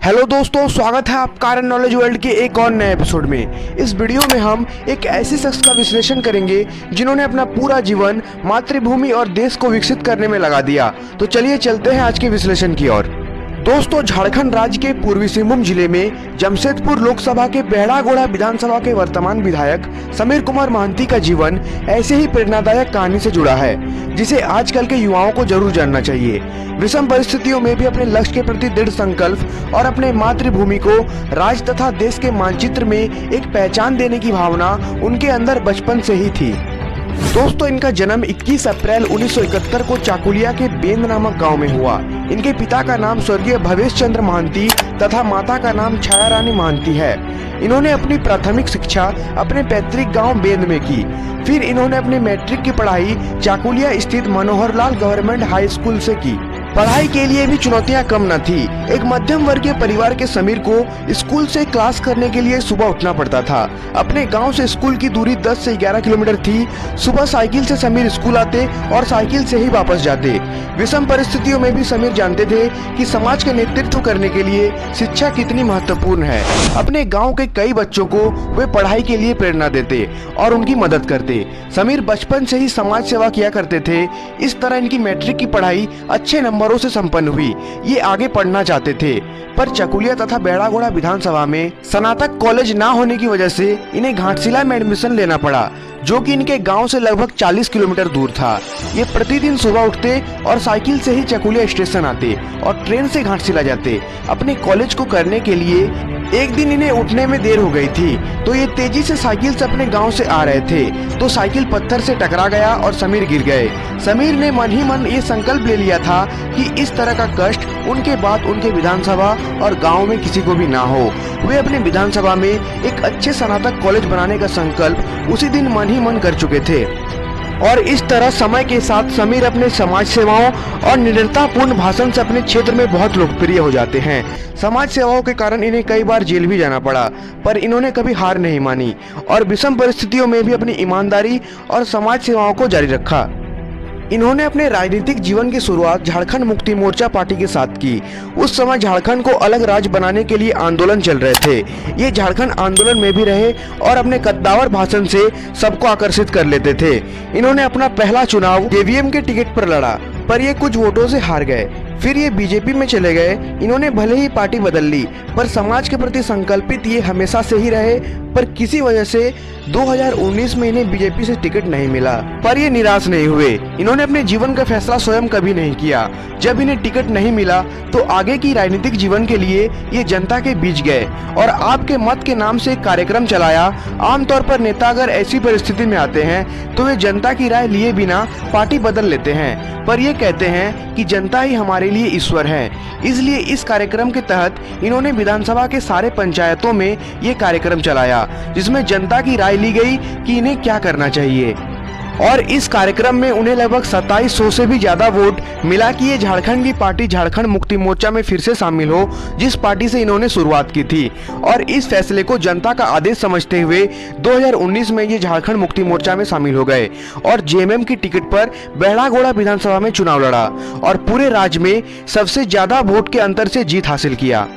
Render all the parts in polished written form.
Hello दोस्तों, स्वागत है आपका कारण नॉलेज वर्ल्ड के एक और नए एपिसोड में। इस वीडियो में हम एक ऐसे शख्स का विश्लेषण करेंगे जिन्होंने अपना पूरा जीवन मातृभूमि और देश को विकसित करने में लगा दिया। तो चलिए चलते हैं आज के विश्लेषण की ओर। दोस्तों, झारखंड राज्य के पूर्वी सिंहभूम जिले में जमशेदपुर लोकसभा के बेहड़ागोड़ा विधानसभा के वर्तमान विधायक समीर कुमार महंती का जीवन ऐसे ही प्रेरणादायक कहानी से जुड़ा है जिसे आजकल के युवाओं को जरूर जानना चाहिए। विषम परिस्थितियों में भी अपने लक्ष्य के प्रति दृढ़ संकल्प और अपने मातृभूमि को राज्य तथा देश के मानचित्र में एक पहचान देने की भावना उनके अंदर बचपन से ही थी। दोस्तों, इनका जन्म 21 अप्रैल 1971 को चाकुलिया के बेंद नामक गांव में हुआ। इनके पिता का नाम स्वर्गीय भवेश चंद्र महंती तथा माता का नाम छाया रानी महंती है। इन्होंने अपनी प्राथमिक शिक्षा अपने पैतृक गांव बेंद में की। फिर इन्होंने अपनी मैट्रिक की पढ़ाई चाकुलिया स्थित Manohar Lal government high school से की। पढ़ाई के लिए भी चुनौतियां कम न थी। एक मध्यम वर्गीय परिवार के समीर को स्कूल से क्लास करने के लिए सुबह उठना पड़ता था। अपने गांव से स्कूल की दूरी 10 से 11 किलोमीटर थी। सुबह साइकिल से समीर स्कूल आते और साइकिल से ही वापस जाते। विषम परिस्थितियों में भी समीर जानते थे कि समाज का नेतृत्व करने के लिए शिक्षा कितनी महत्वपूर्ण है। अपने गाँव के कई बच्चों को वे पढ़ाई के लिए प्रेरणा देते और उनकी मदद करते। समीर बचपन से ही समाज सेवा किया करते थे। इस तरह इनकी मैट्रिक की पढ़ाई अच्छे नंबरों से संपन्न हुई। ये आगे पढ़ना चाहते थे, पर चकुलिया तथा बेहड़ागोड़ा विधानसभा में स्नातक कॉलेज ना होने की वजह से इन्हें घाटशिला में एडमिशन लेना पड़ा, जो कि इनके गांव से लगभग 40 किलोमीटर दूर था। ये प्रतिदिन सुबह उठते और साइकिल से ही चकुलिया स्टेशन आते और ट्रेन से घाटशिला जाते। अपने कॉलेज को करने के लिए एक दिन इन्हें उठने में देर हो गई थी, तो ये तेजी से साइकिल से अपने गांव से आ रहे थे तो साइकिल पत्थर से टकरा गया और समीर गिर गए। समीर ने मन ही मन ये संकल्प ले लिया था कि इस तरह का कष्ट उनके बाद उनके विधानसभा और गांव में किसी को भी ना हो। वे अपने विधानसभा में एक अच्छे स्नातक कॉलेज बनाने का संकल्प उसी दिन मन ही मन कर चुके थे। और इस तरह समय के साथ समीर अपने समाज सेवाओं और निडरतापूर्ण भाषण से अपने क्षेत्र में बहुत लोकप्रिय हो जाते हैं। समाज सेवाओं के कारण इन्हें कई बार जेल भी जाना पड़ा, पर इन्होंने कभी हार नहीं मानी और विषम परिस्थितियों में भी अपनी ईमानदारी और समाज सेवाओं को जारी रखा। इन्होंने अपने राजनीतिक जीवन की शुरुआत झारखंड मुक्ति मोर्चा पार्टी के साथ की। उस समय झारखंड को अलग राज्य बनाने के लिए आंदोलन चल रहे थे। ये झारखंड आंदोलन में भी रहे और अपने कद्दावर भाषण से सबको आकर्षित कर लेते थे। इन्होंने अपना पहला चुनाव जेवीएम के टिकट पर लड़ा, पर ये कुछ वोटों से हार गए। फिर ये बीजेपी में चले गए। इन्होंने भले ही पार्टी बदल ली, पर समाज के प्रति संकल्पित ये हमेशा से ही रहे। पर किसी वजह से 2019 में इन्हें बीजेपी से टिकट नहीं मिला, पर ये निराश नहीं हुए। इन्होंने अपने जीवन का फैसला स्वयं कभी नहीं किया। जब इन्हें टिकट नहीं मिला तो आगे की राजनीतिक जीवन के लिए ये जनता के बीच गए और आपके मत के नाम से एक कार्यक्रम चलाया। आमतौर पर नेता अगर ऐसी परिस्थिति में आते हैं तो वे जनता की राय लिए बिना पार्टी बदल लेते हैं, पर ये कहते हैं कि जनता ही हमारे लिए ईश्वर है। इसलिए इस कार्यक्रम के तहत इन्होंने विधानसभा के सारे पंचायतों में ये कार्यक्रम चलाया, जिसमें जनता की राय ली गई कि इन्हें क्या करना चाहिए। और इस कार्यक्रम में उन्हें लगभग 2700 से भी ज्यादा वोट मिला कि ये झारखंड की पार्टी झारखंड मुक्ति मोर्चा में फिर से शामिल हो, जिस पार्टी से इन्होंने शुरुआत की थी। और इस फैसले को जनता का आदेश समझते हुए 2019 में ये झारखंड मुक्ति मोर्चा में शामिल हो गए और जेएमएम की टिकट पर बेहड़ागोड़ा विधानसभा में चुनाव लड़ा और पूरे राज्य में सबसे ज्यादा वोट के अंतर से जीत हासिल किया।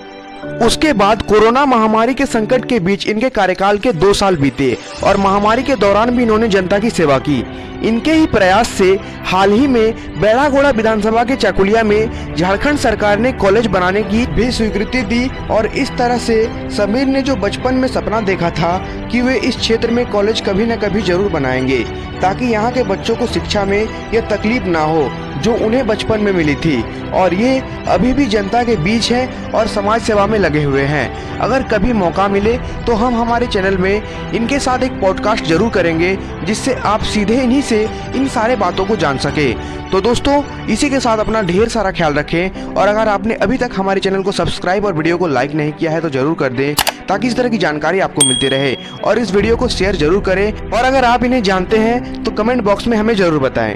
उसके बाद कोरोना महामारी के संकट के बीच इनके कार्यकाल के 2 साल बीते और महामारी के दौरान भी इन्होंने जनता की सेवा की। इनके ही प्रयास से हाल ही में बेहड़ागोड़ा विधानसभा के चाकुलिया में झारखंड सरकार ने कॉलेज बनाने की भी स्वीकृति दी और इस तरह से समीर ने जो बचपन में सपना देखा था कि वे इस क्षेत्र में कॉलेज कभी न कभी जरूर बनाएंगे, ताकि यहाँ के बच्चों को शिक्षा में यह तकलीफ ना हो जो उन्हें बचपन में मिली थी। और ये अभी भी जनता के बीच हैं और समाज सेवा में लगे हुए हैं। अगर कभी मौका मिले तो हम हमारे चैनल में इनके साथ एक पॉडकास्ट जरूर करेंगे, जिससे आप सीधे इन्हीं से इन सारे बातों को जान सके। तो दोस्तों, इसी के साथ अपना ढेर सारा ख्याल रखें और अगर आपने अभी तक हमारे चैनल को सब्सक्राइब और वीडियो को लाइक नहीं किया है तो जरूर कर दें, ताकि इस तरह की जानकारी आपको मिलती रहे। और इस वीडियो को शेयर जरूर करें और अगर आप इन्हें जानते हैं तो कमेंट बॉक्स में हमें जरूर बताएं।